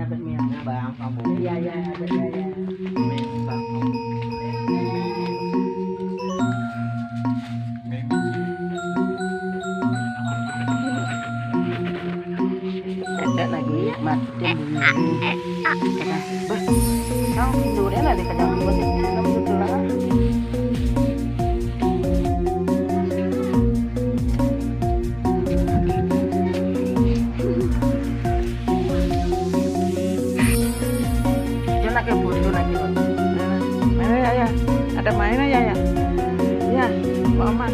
adat Mia. Bang kamu. Iya ya adat ya. Ada lagi matiin bunyi. Kata, bah, kau tidurnya lah di kadang buat kamu betul lah. Dia lagi butuh lagi. Mana ya? Ada mainnya ya ya? Ya, mama.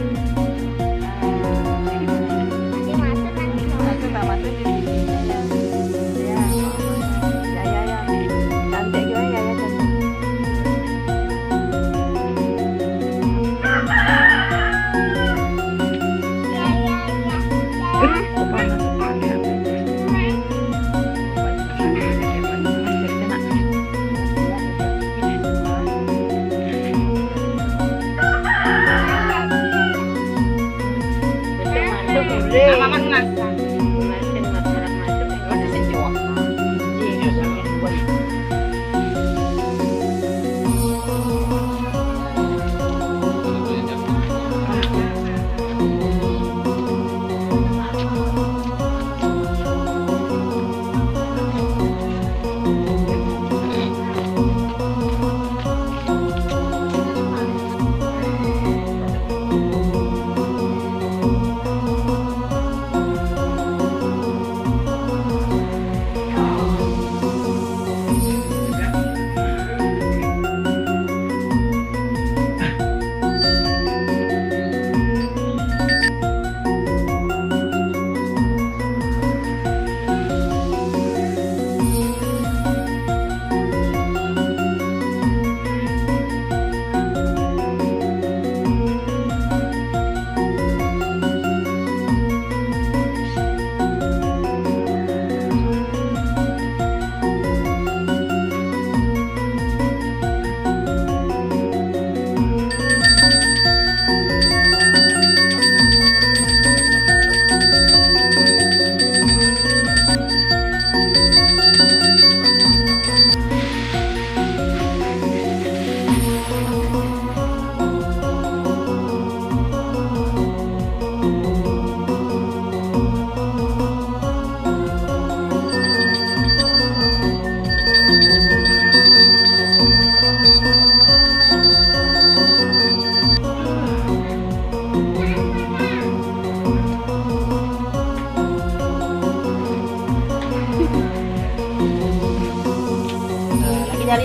Masuk tak masuk di sini. Ya, ya ya ya. Cantik juga ya ya cantik.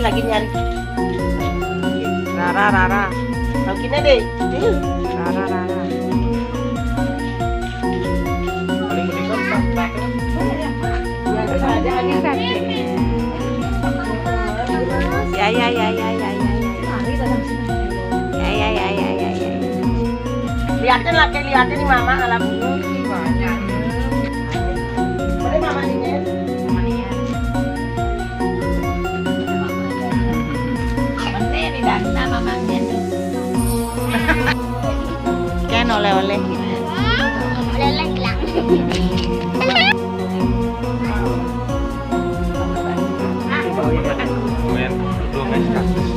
Lagi nyari. Rara. Laginya deh. Rara. Paling mendekat tak. Ya ada lagi kan. Ya. Lihatin nih mama alam ini banyak. Boleh mama ini. Kan oleh-oleh gitu. Oleh-oleh hilang. Men, dua guys kasus.